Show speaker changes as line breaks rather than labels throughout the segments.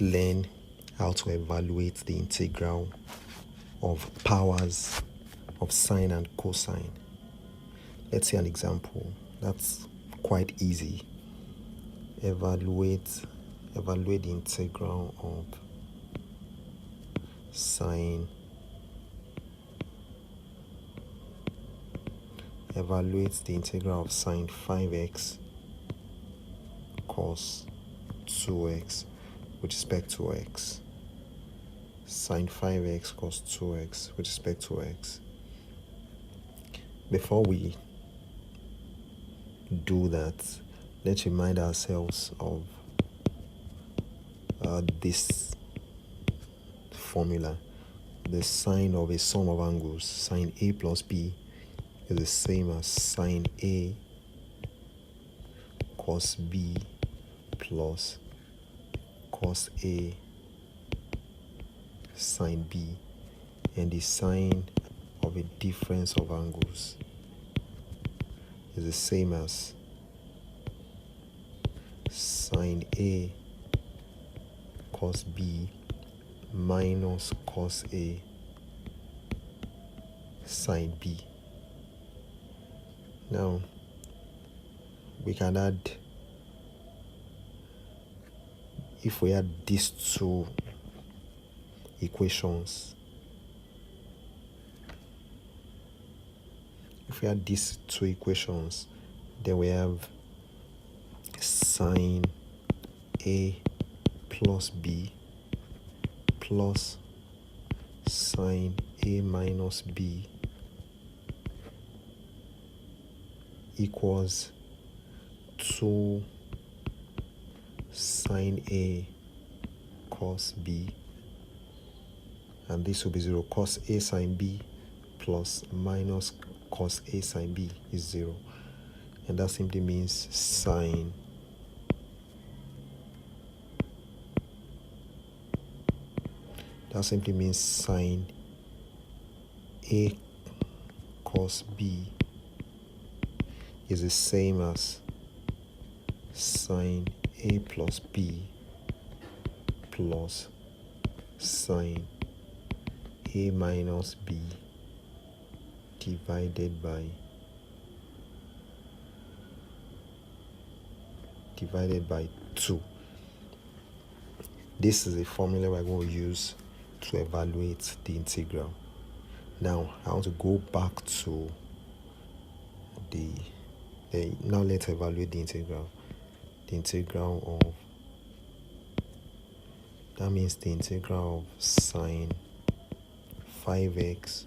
let's learn how to evaluate the integral of powers of sine and cosine. Let's see an example. That's quite easy. Evaluate the integral of sine. Evaluate the integral of sine 5x cos 2x with respect to x. Sine 5x cos 2x with respect to x. Before we do that, let's remind ourselves of this formula. The sine of a sum of angles, sine A plus B, is the same as sine A cos B plus cos A sine B, and the sine of a difference of angles is the same as sine A cos B minus cos A sine B. Now we can add, if we add these two equations, then we have sine A plus B plus sine A minus B equals 2 sine A cos B, and this will be 0. Cos A sine B plus minus cos A sine B is 0, and that simply means sine A cos B is the same as sine A plus B plus sine A minus B divided by 2. This is a formula we're going to use to evaluate the integral. Now I want to go back to now let's evaluate the integral. The integral of, that means the integral of sine 5x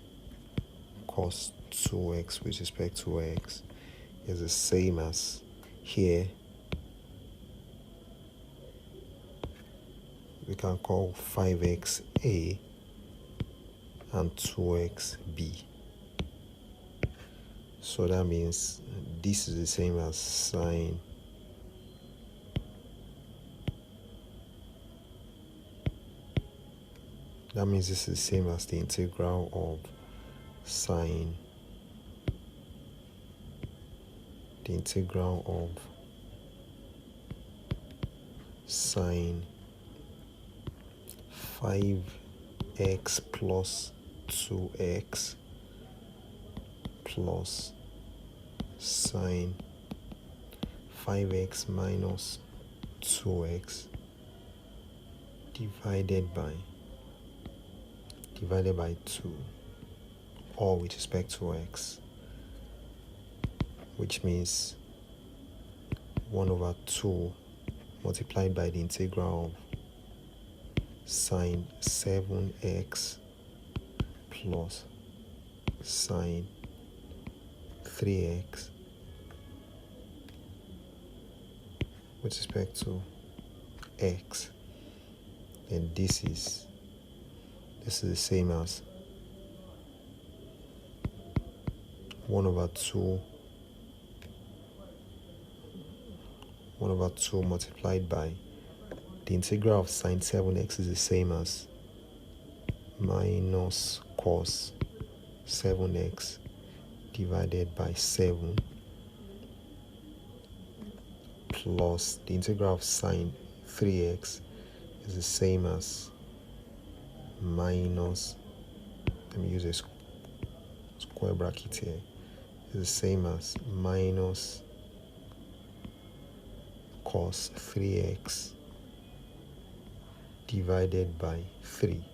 cos 2x with respect to x is the same as, here we can call 5x A and 2x B. So that means this is the same as sine this is the same as the integral of sine sine 5x plus 2x plus sine 5x minus 2x divided by 2, all with respect to x, which means 1 over 2 multiplied by the integral of sine 7x plus sine 3x with respect to x, and this is the same as 1 over 2 multiplied by the integral of sine 7x is the same as minus cos 7x divided by 7 plus the integral of sine 3x is the same as minus, let me use a square bracket here, is the same as minus cos 3x divided by 3.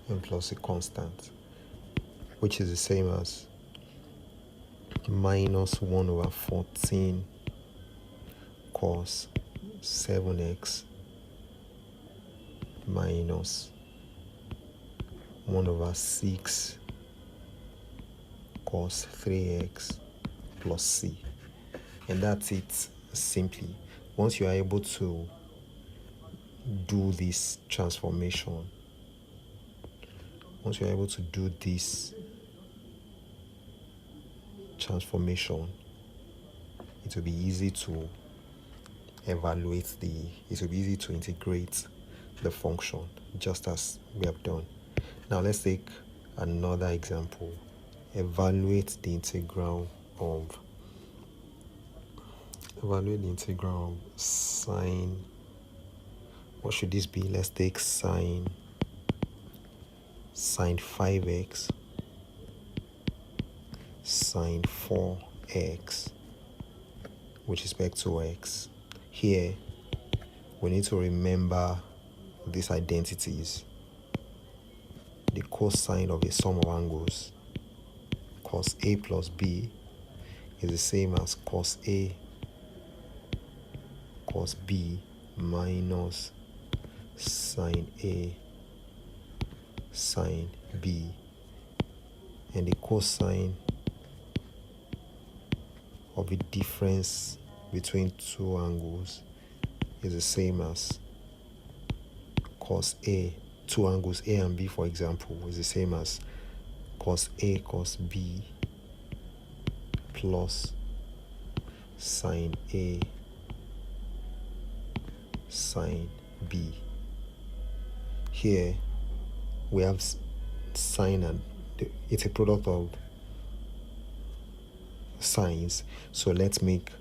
And plus a constant, which is the same as minus 1 over 14 cos 7x minus 1 over 6 cos 3x plus c. And that's it simply. Once you are able to do this transformation, it will be easy to evaluate it will be easy to integrate the function, just as we have done. Now let's take another example. Evaluate the integral of sine. What should this be? Let's take sine 5x sine 4x with respect to x. Here we need to remember these identities. The cosine of a sum of angles, cos A plus B, is the same as cos A cos B minus sine A sine B. And the cosine of the difference between two angles is the same as cos A. Two angles A and B, for example, is the same as cos A cos B plus sine A sine B. Here we have sine, and it's a product of sines, so let's make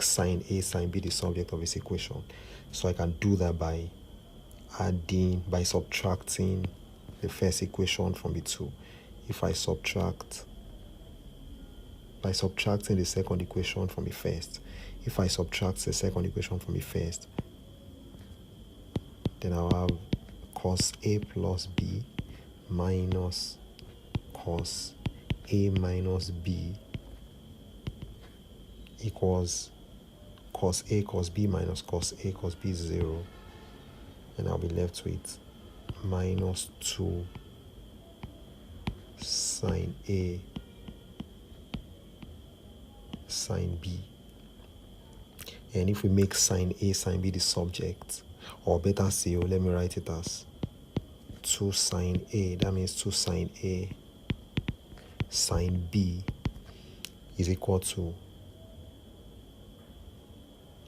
sine A sine B the subject of this equation. So I can do that by subtracting the first equation from the two. If I subtract by subtracting the second equation from the first, if I subtract the second equation from the first, then I'll have cos A plus B minus cos A minus B equals cos A cos B minus cos A cos B is 0, and I'll be left with minus 2 sine A sine B. And if we make sine A sine B the subject, or better still, let me write it as 2 sine A, that means 2 sine A sine B is equal to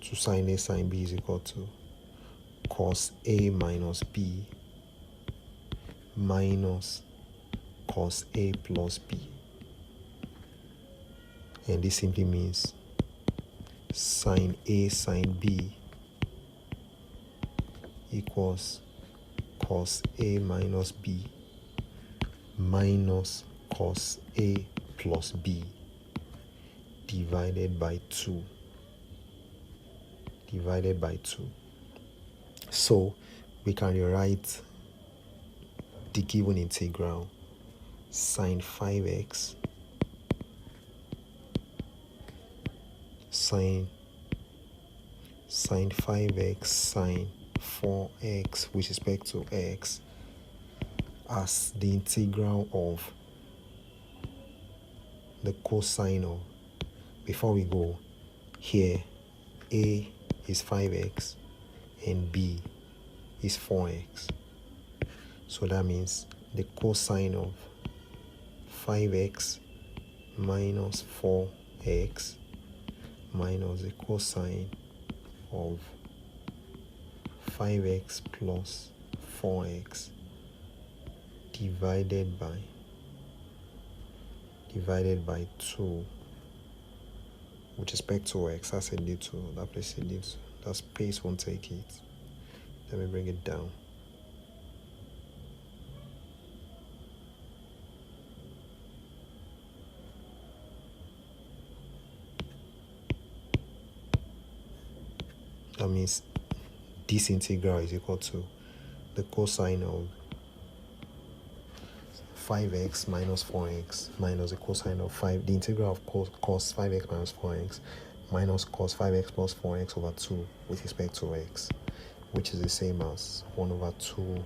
2 sine A sine B is equal to cos A minus B minus cos A plus B. And this simply means sine A sine B equals cos A minus B minus cos A plus B divided by 2. So we can rewrite the given integral sine 5x sine 5x sine 4x with respect to x as the integral of the cosine of, before we go here, A is 5x and B is 4x. So that means the cosine of 5x minus 4x minus the cosine of 5x plus 4x divided by divided by 2 with respect to x. That's a little, that place a little, that space won't take it. Let me bring it down. That means this integral is equal to the cosine of 5x minus 4x minus the cosine of 5, the integral of cos 5x minus 4x minus cos 5x plus 4x over 2 with respect to x, which is the same as 1 over 2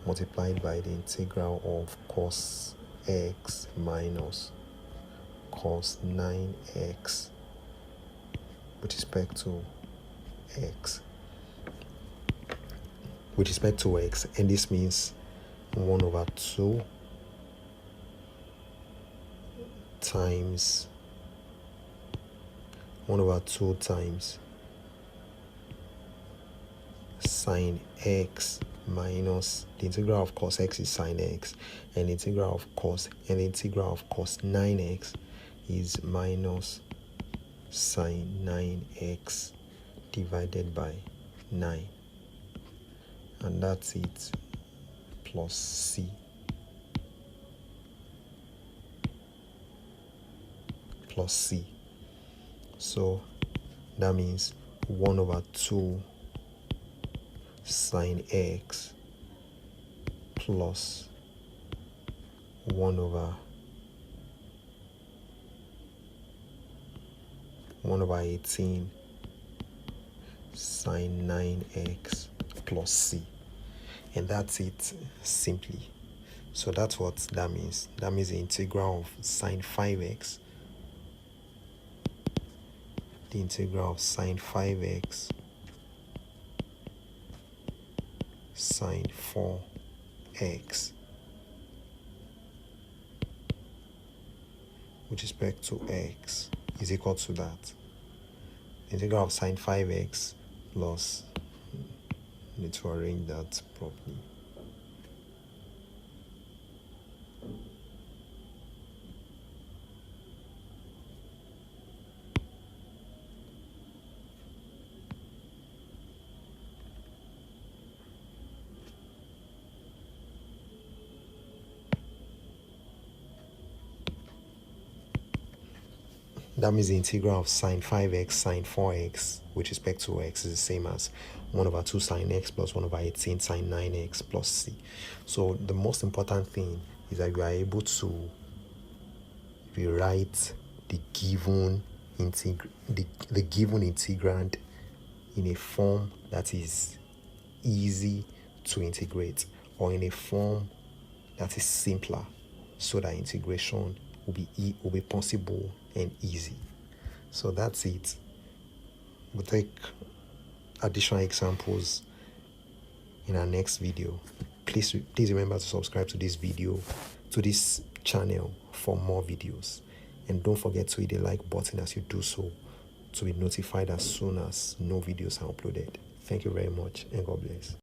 multiplied by the integral of cos x minus cos 9x with respect to x. With respect to x, and this means 1 over 2 times 1 over 2 times sine x minus the integral of cos x is sine x, and the integral of cos 9x is minus sine 9x divided by 9, and that's it, plus c. Plus c. So that means 1 over 2 sine x plus 1 over 18 sine 9x plus c, and that's it simply. So that's what that means. That means the integral of sine 5x, the integral of sine 5x sine 4x with respect to x is equal to that. The integral of sine 5x plus, need to arrange that properly. That means the integral of sine 5x sine 4x with respect to x is the same as 1 over 2 sine x plus 1 over 18 sine 9x plus c. So the most important thing is that you are able to rewrite the given the given integrand in a form that is easy to integrate, or in a form that is simpler, so that integration will be possible and easy. So that's it. We'll take additional examples in our next video. Please remember to subscribe to this channel for more videos, and don't forget to hit the like button as you do so to be notified as soon as no videos are uploaded. Thank you very much, and God bless.